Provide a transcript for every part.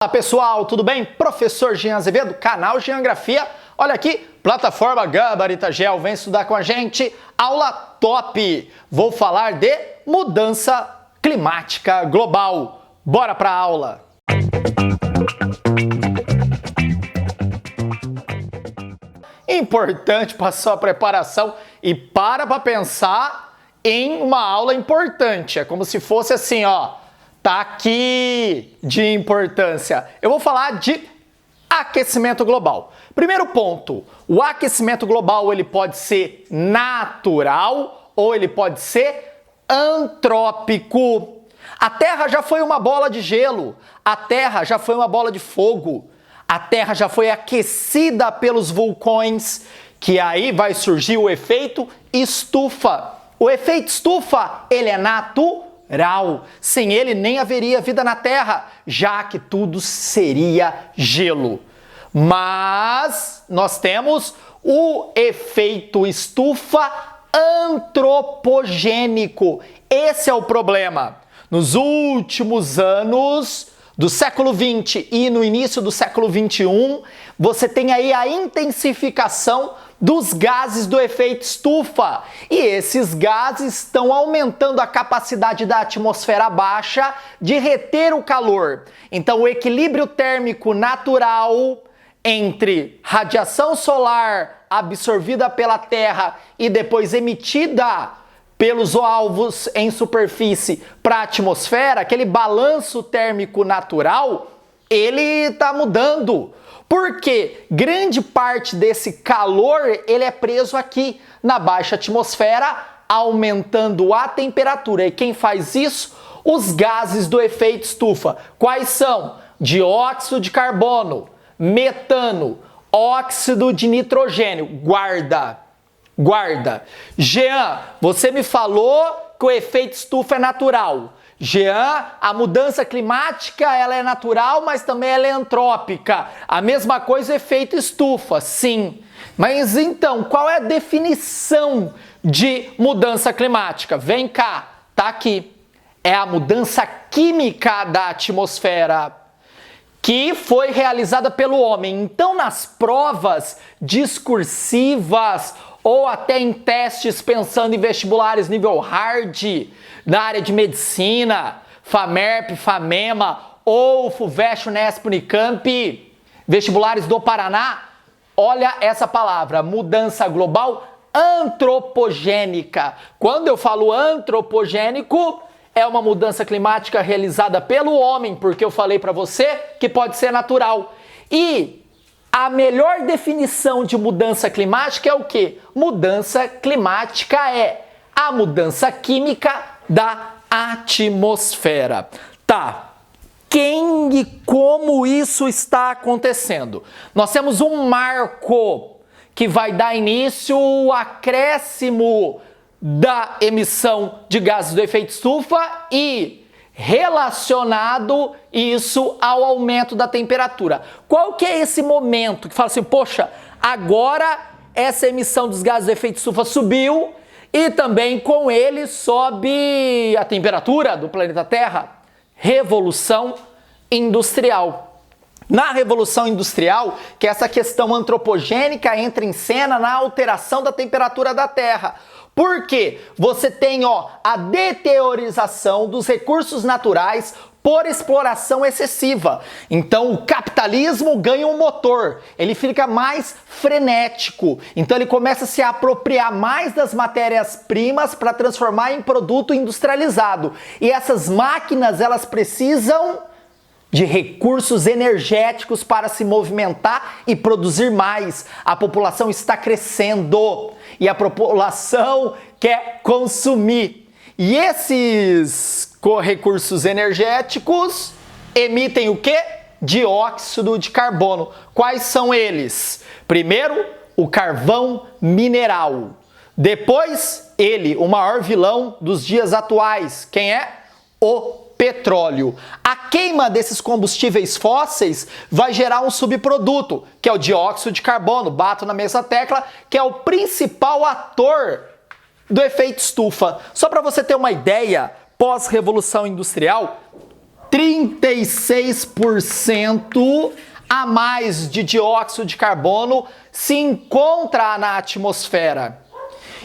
Olá pessoal, tudo bem? Professor Jean Azevedo, canal Geografia. Olha aqui, plataforma Gabarita Gel, vem estudar com a gente. Aula top! Vou falar de mudança climática global. Bora pra aula! Importante para sua preparação e para pensar em uma aula importante. É como se fosse assim, ó. Tá aqui de importância. Eu vou falar de aquecimento global. Primeiro ponto, o aquecimento global ele pode ser natural ou ele pode ser antrópico. A Terra já foi uma bola de gelo, a Terra já foi uma bola de fogo, a Terra já foi aquecida pelos vulcões, que aí vai surgir o efeito estufa. O efeito estufa, ele é natural. Sem ele nem haveria vida na Terra, já que tudo seria gelo. Mas nós temos o efeito estufa antropogênico. Esse é o problema. Nos últimos anos do século XX e no início do século XXI, você tem aí a intensificação dos gases do efeito estufa. E esses gases estão aumentando a capacidade da atmosfera baixa de reter o calor. Então, o equilíbrio térmico natural entre radiação solar absorvida pela Terra e depois emitida pelos alvos em superfície para a atmosfera, aquele balanço térmico natural, ele está mudando. Porque grande parte desse calor ele é preso aqui na baixa atmosfera, aumentando a temperatura. E quem faz isso? Os gases do efeito estufa. Quais são? Dióxido de carbono, metano, óxido de nitrogênio. Guarda. Jean, você me falou que o efeito estufa é natural. Jean, a mudança climática ela é natural, mas também ela é antrópica. A mesma coisa o efeito estufa, sim. Mas então, qual é a definição de mudança climática? Vem cá, tá aqui. É a mudança química da atmosfera que foi realizada pelo homem. Então, nas provas discursivas ou até em testes pensando em vestibulares nível hard, na área de medicina, FAMERP, FAMEMA ou FUVEST, UNESP, Unicamp, vestibulares do Paraná, olha essa palavra, mudança global antropogênica. Quando eu falo antropogênico, é uma mudança climática realizada pelo homem, porque eu falei para você que pode ser natural. E a melhor definição de mudança climática é o quê? Mudança climática é a mudança química da atmosfera. Tá, quem e como isso está acontecendo? Nós temos um marco que vai dar início ao acréscimo da emissão de gases do efeito estufa e relacionado isso ao aumento da temperatura. Qual que é esse momento que fala assim, poxa, agora essa emissão dos gases do efeito estufa subiu e também com ele sobe a temperatura do planeta Terra? Revolução Industrial. Na Revolução Industrial, que essa questão antropogênica entra em cena na alteração da temperatura da Terra. Por quê? Você tem a deteriorização dos recursos naturais por exploração excessiva. Então o capitalismo ganha um motor, ele fica mais frenético. Então ele começa a se apropriar mais das matérias-primas para transformar em produto industrializado. E essas máquinas, elas precisam de recursos energéticos para se movimentar e produzir mais. A população está crescendo e a população quer consumir. E esses recursos energéticos emitem o quê? Dióxido de carbono. Quais são eles? Primeiro, o carvão mineral. Depois, o maior vilão dos dias atuais. Quem é? O petróleo. A queima desses combustíveis fósseis vai gerar um subproduto, que é o dióxido de carbono, bato na mesma tecla, que é o principal ator do efeito estufa. Só para você ter uma ideia, pós-revolução industrial, 36% a mais de dióxido de carbono se encontra na atmosfera.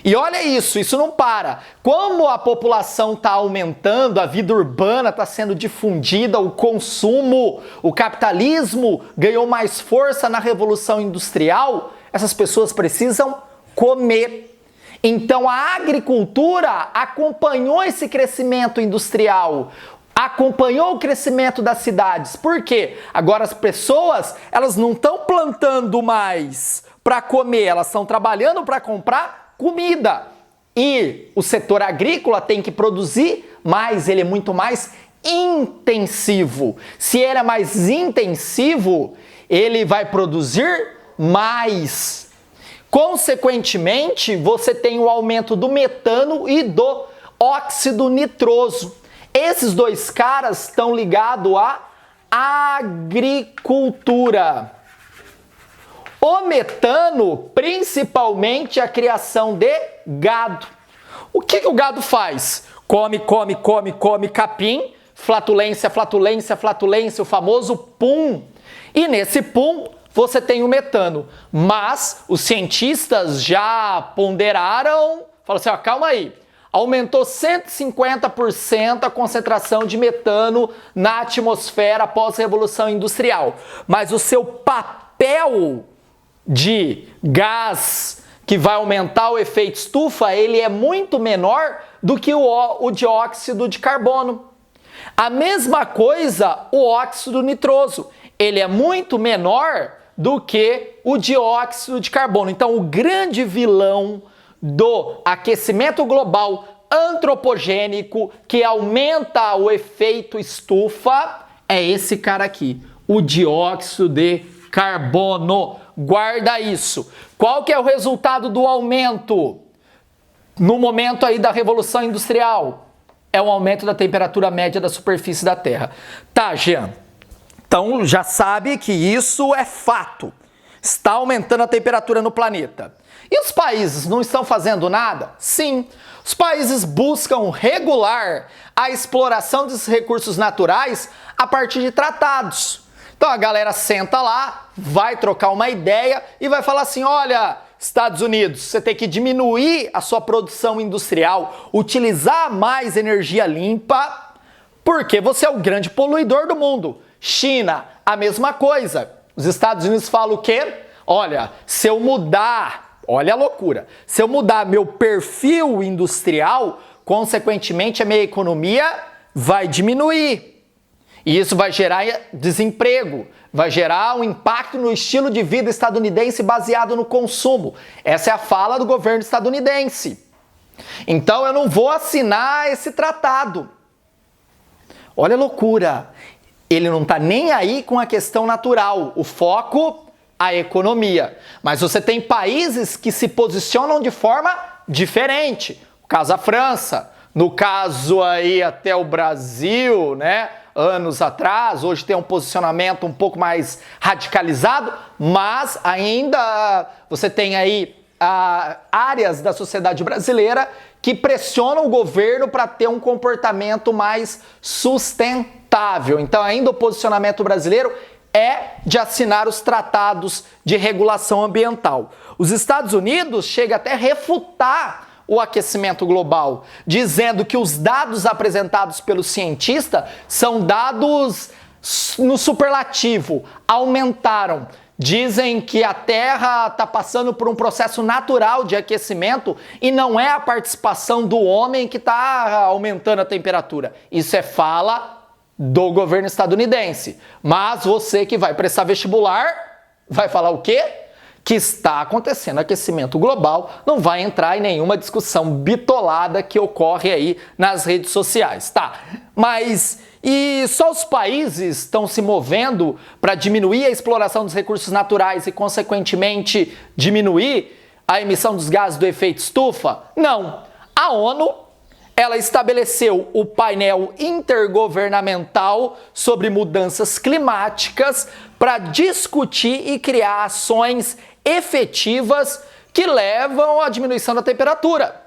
E olha isso não para. Como a população está aumentando, a vida urbana está sendo difundida, o consumo, o capitalismo ganhou mais força na Revolução Industrial, essas pessoas precisam comer. Então a agricultura acompanhou esse crescimento industrial, acompanhou o crescimento das cidades. Por quê? Agora as pessoas, elas não estão plantando mais para comer, elas estão trabalhando para comprar comida. E o setor agrícola tem que produzir mais, ele é muito mais intensivo. Se ele é mais intensivo, ele vai produzir mais. Consequentemente, você tem o aumento do metano e do óxido nitroso. Esses dois caras estão ligados à agricultura. O metano, principalmente a criação de gado. O que o gado faz? Come capim, flatulência, o famoso pum. E nesse pum você tem o metano. Mas os cientistas já ponderaram, falaram assim, ó, calma aí, aumentou 150% a concentração de metano na atmosfera após a Revolução Industrial. Mas o seu papel de gás que vai aumentar o efeito estufa, ele é muito menor do que o dióxido de carbono. A mesma coisa o óxido nitroso, ele é muito menor do que o dióxido de carbono. Então o grande vilão do aquecimento global antropogênico que aumenta o efeito estufa é esse cara aqui, o dióxido de carbono. Guarda isso. Qual que é o resultado do aumento no momento aí da Revolução Industrial? É o aumento da temperatura média da superfície da Terra. Tá, Jean? Então já sabe que isso é fato. Está aumentando a temperatura no planeta. E os países não estão fazendo nada? Sim. Os países buscam regular a exploração desses recursos naturais a partir de tratados. Então a galera senta lá, vai trocar uma ideia e vai falar assim, olha, Estados Unidos, você tem que diminuir a sua produção industrial, utilizar mais energia limpa, porque você é o grande poluidor do mundo. China, a mesma coisa. Os Estados Unidos falam o quê? Olha, se eu mudar, olha a loucura, se eu mudar meu perfil industrial, consequentemente a minha economia vai diminuir. E isso vai gerar desemprego, vai gerar um impacto no estilo de vida estadunidense baseado no consumo. Essa é a fala do governo estadunidense. Então eu não vou assinar esse tratado. Olha a loucura. Ele não está nem aí com a questão natural. O foco, a economia. Mas você tem países que se posicionam de forma diferente. No caso a França, no caso aí até o Brasil, né? Anos atrás, hoje tem um posicionamento um pouco mais radicalizado, mas ainda você tem aí áreas da sociedade brasileira que pressionam o governo para ter um comportamento mais sustentável. Então ainda o posicionamento brasileiro é de assinar os tratados de regulação ambiental. Os Estados Unidos chegam até a refutar o aquecimento global, dizendo que os dados apresentados pelo cientista são dados no superlativo, aumentaram. Dizem que a Terra está passando por um processo natural de aquecimento e não é a participação do homem que está aumentando a temperatura. Isso é fala do governo estadunidense. Mas você que vai prestar vestibular vai falar o quê? Que está acontecendo aquecimento global, não vai entrar em nenhuma discussão bitolada que ocorre aí nas redes sociais, tá? Mas e só os países estão se movendo para diminuir a exploração dos recursos naturais e, consequentemente, diminuir a emissão dos gases do efeito estufa? Não. A ONU, ela estabeleceu o painel intergovernamental sobre mudanças climáticas para discutir e criar ações efetivas que levam à diminuição da temperatura.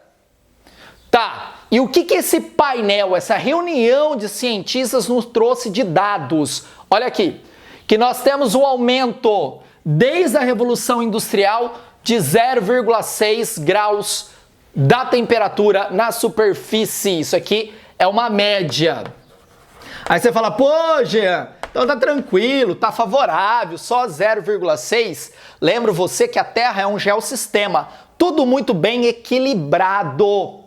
Tá, E o que esse painel, essa reunião de cientistas nos trouxe de dados? Olha aqui, que nós temos um aumento desde a Revolução Industrial de 0,6 graus da temperatura na superfície. Isso aqui é uma média. Aí você fala, pô, Jean, então tá tranquilo, tá favorável, só 0,6. Lembro você que a Terra é um geossistema, tudo muito bem equilibrado.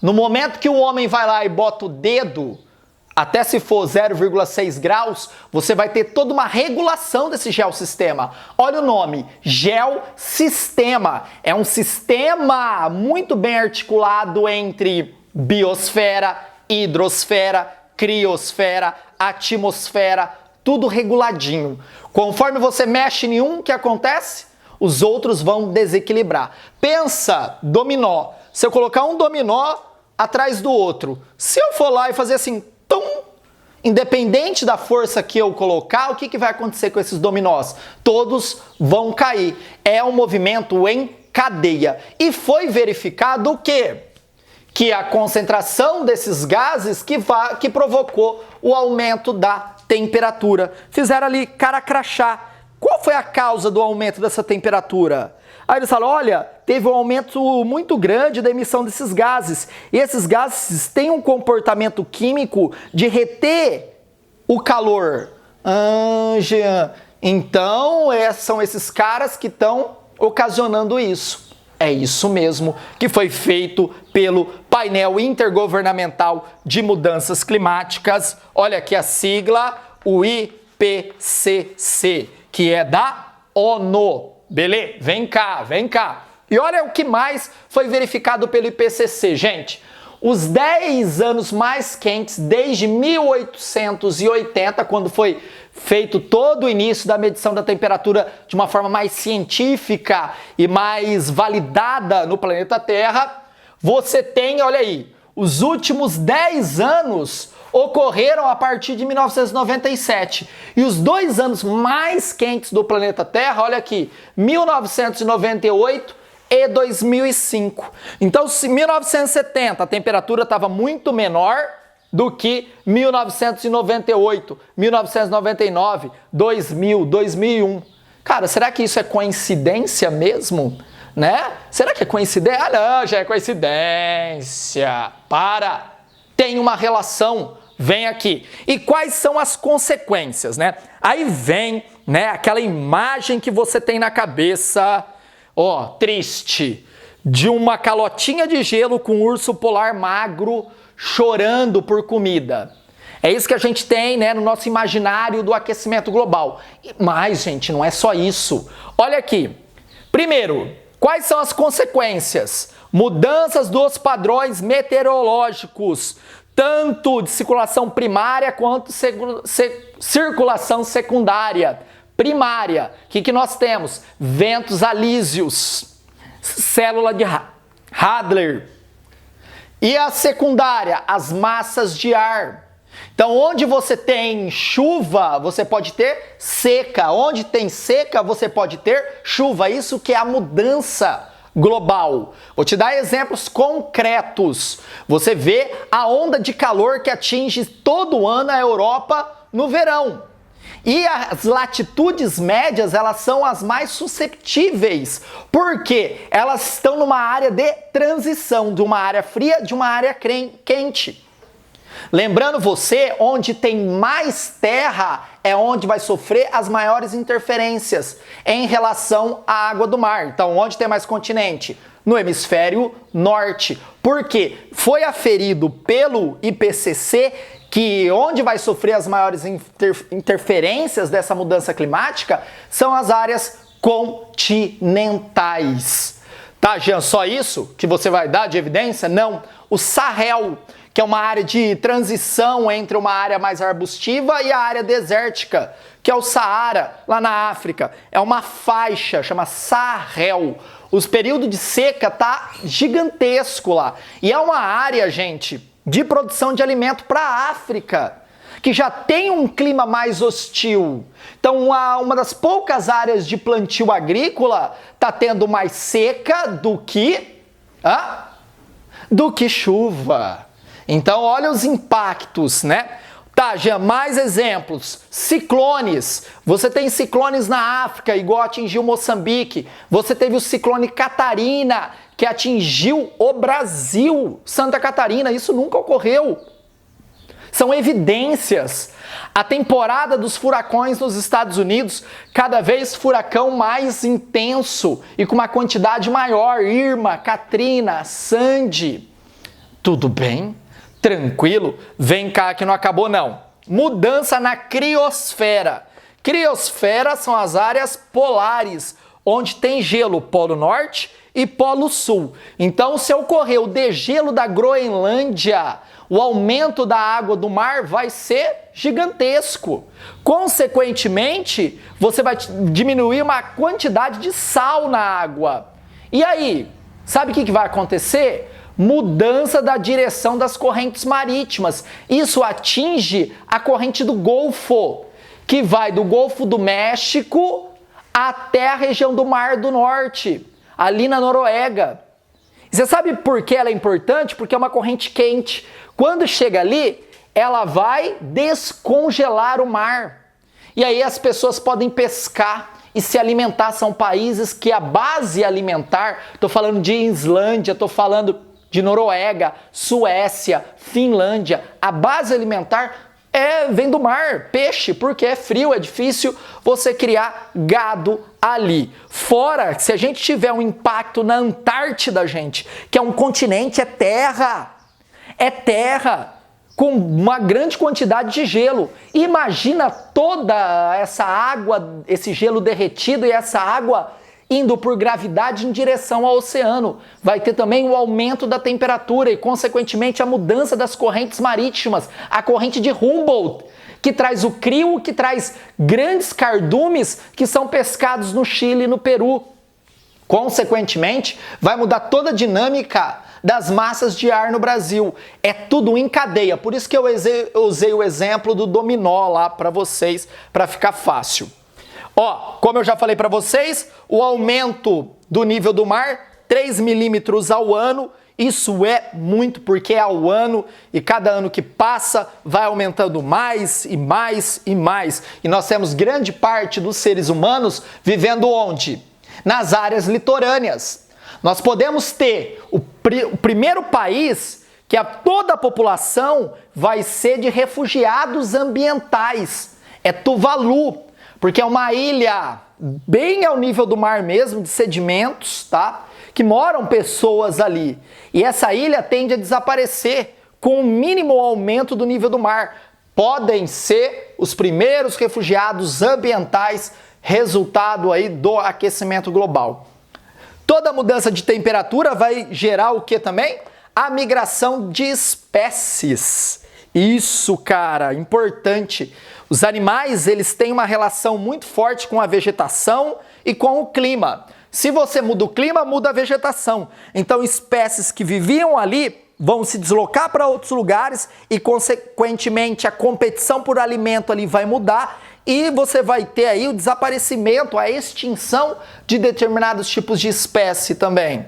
No momento que o homem vai lá e bota o dedo, até se for 0,6 graus, você vai ter toda uma regulação desse geossistema. Olha o nome, geossistema. É um sistema muito bem articulado entre biosfera, hidrosfera, criosfera, atmosfera, tudo reguladinho. Conforme você mexe em um, o que acontece? Os outros vão desequilibrar. Pensa, dominó. Se eu colocar um dominó atrás do outro, se eu for lá e fazer assim, tum, independente da força que eu colocar, o que vai acontecer com esses dominós? Todos vão cair. É um movimento em cadeia. E foi verificado o quê? Que a concentração desses gases que provocou o aumento da temperatura. Fizeram ali cara crachá. Qual foi a causa do aumento dessa temperatura? Aí eles falam, olha, teve um aumento muito grande da emissão desses gases. E esses gases têm um comportamento químico de reter o calor. Jean, então são esses caras que estão ocasionando isso. É isso mesmo que foi feito pelo painel intergovernamental de mudanças climáticas. Olha aqui a sigla, o IPCC, que é da ONU. Beleza? Vem cá, vem cá. E olha o que mais foi verificado pelo IPCC, gente. Os 10 anos mais quentes desde 1880, quando foi feito todo o início da medição da temperatura de uma forma mais científica e mais validada no planeta Terra, você tem, olha aí, os últimos 10 anos ocorreram a partir de 1997. E os 2 anos mais quentes do planeta Terra, olha aqui, 1998 e 2005. Então, se 1970 a temperatura estava muito menor do que 1998, 1999, 2000, 2001. Cara, será que isso é coincidência mesmo? Né? Será que é coincidência? Ah, não, já é coincidência. Para! Tem uma relação. Vem aqui. E quais são as consequências, né? Aí vem, né, aquela imagem que você tem na cabeça, ó, triste, de uma calotinha de gelo com um urso polar magro chorando por comida. É isso que a gente tem, né, no nosso imaginário do aquecimento global. Mas, gente, não é só isso. Olha aqui. Primeiro, quais são as consequências? Mudanças dos padrões meteorológicos, tanto de circulação primária quanto circulação secundária. Primária, o que nós temos? Ventos alísios, célula de Hadley. E a secundária, as massas de ar. Então, onde você tem chuva, você pode ter seca. Onde tem seca, você pode ter chuva. Isso que é a mudança global. Vou te dar exemplos concretos. Você vê a onda de calor que atinge todo ano a Europa no verão. E as latitudes médias, elas são as mais susceptíveis, porque elas estão numa área de transição, de uma área fria, de uma área quente. Lembrando você, onde tem mais terra é onde vai sofrer as maiores interferências em relação à água do mar. Então, onde tem mais continente? No hemisfério norte. Porque foi aferido pelo IPCC que onde vai sofrer as maiores interferências dessa mudança climática são as áreas continentais. Tá, Jean, só isso que você vai dar de evidência? Não. O Sahel, que é uma área de transição entre uma área mais arbustiva e a área desértica, que é o Saara, lá na África. É uma faixa, chama Sahel. Os períodos de seca tá gigantesco lá. E é uma área, gente, de produção de alimento para a África, que já tem um clima mais hostil. Então, uma das poucas áreas de plantio agrícola tá tendo mais seca do que chuva. Então, olha os impactos, né? Tá, Jean, mais exemplos. Ciclones. Você tem ciclones na África, igual atingiu Moçambique. Você teve o ciclone Catarina, que atingiu o Brasil. Santa Catarina, isso nunca ocorreu. São evidências. A temporada dos furacões nos Estados Unidos, cada vez furacão mais intenso e com uma quantidade maior. Irma, Katrina, Sandy. Tudo bem? Tranquilo? Vem cá que não acabou não. Mudança na criosfera. Criosfera são as áreas polares, onde tem gelo Polo Norte e Polo Sul. Então, se ocorrer o degelo da Groenlândia, o aumento da água do mar vai ser gigantesco. Consequentemente, você vai diminuir uma quantidade de sal na água. E aí, sabe o que vai acontecer? Mudança da direção das correntes marítimas. Isso atinge a corrente do Golfo, que vai do Golfo do México até a região do Mar do Norte, ali na Noruega. E você sabe por que ela é importante? Porque é uma corrente quente. Quando chega ali, ela vai descongelar o mar. E aí as pessoas podem pescar e se alimentar. São países que a base alimentar, estou falando de Islândia, estou falando de Noruega, Suécia, Finlândia, a base alimentar vem do mar, peixe, porque é frio, é difícil você criar gado ali. Fora, se a gente tiver um impacto na Antártida, gente, que é um continente, é terra, com uma grande quantidade de gelo. Imagina toda essa água, esse gelo derretido e essa água indo por gravidade em direção ao oceano. Vai ter também o aumento da temperatura e, consequentemente, a mudança das correntes marítimas. A corrente de Humboldt, que traz o crio, que traz grandes cardumes que são pescados no Chile e no Peru. Consequentemente, vai mudar toda a dinâmica das massas de ar no Brasil. É tudo em cadeia. Por isso que eu usei o exemplo do dominó lá para vocês, para ficar fácil. Ó, como eu já falei para vocês, o aumento do nível do mar, 3 milímetros ao ano, isso é muito porque é ao ano e cada ano que passa vai aumentando mais e mais e mais. E nós temos grande parte dos seres humanos vivendo onde? Nas áreas litorâneas. Nós podemos ter o primeiro país que toda a população vai ser de refugiados ambientais. É Tuvalu. Porque é uma ilha bem ao nível do mar mesmo, de sedimentos, tá? Que moram pessoas ali. E essa ilha tende a desaparecer com o mínimo aumento do nível do mar. Podem ser os primeiros refugiados ambientais, resultado aí do aquecimento global. Toda mudança de temperatura vai gerar o que também? A migração de espécies. Isso, cara, importante. Os animais, eles têm uma relação muito forte com a vegetação e com o clima. Se você muda o clima, muda a vegetação. Então, espécies que viviam ali vão se deslocar para outros lugares e, consequentemente, a competição por alimento ali vai mudar e você vai ter aí o desaparecimento, a extinção de determinados tipos de espécie também.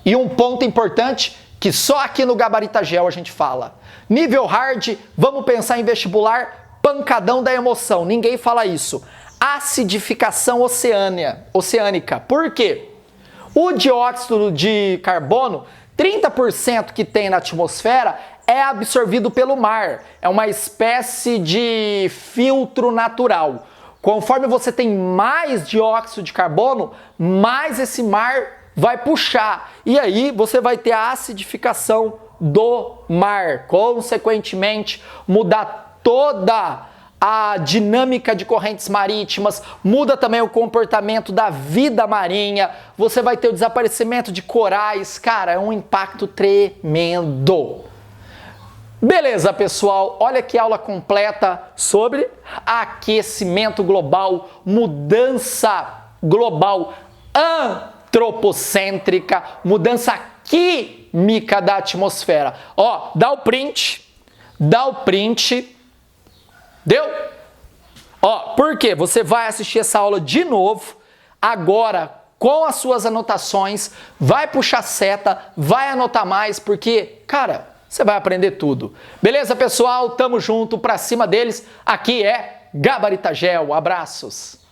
E um ponto importante que só aqui no Gabaritagel a gente fala. Nível hard, vamos pensar em vestibular, pancadão da emoção. Ninguém fala isso. Acidificação oceânica. Por quê? O dióxido de carbono, 30% que tem na atmosfera, é absorvido pelo mar. É uma espécie de filtro natural. Conforme você tem mais dióxido de carbono, mais esse mar vai puxar. E aí você vai ter a acidificação do mar. Consequentemente, mudar toda a dinâmica de correntes marítimas, muda também o comportamento da vida marinha, você vai ter o desaparecimento de corais, cara, é um impacto tremendo. Beleza, pessoal, olha que aula completa sobre aquecimento global, mudança global antropocêntrica, mudança química da atmosfera. Ó, dá o print. Deu? Ó, por quê? Você vai assistir essa aula de novo, agora com as suas anotações, vai puxar seta, vai anotar mais, porque, cara, você vai aprender tudo. Beleza, pessoal? Tamo junto, pra cima deles. Aqui é Gabaritagel. Abraços.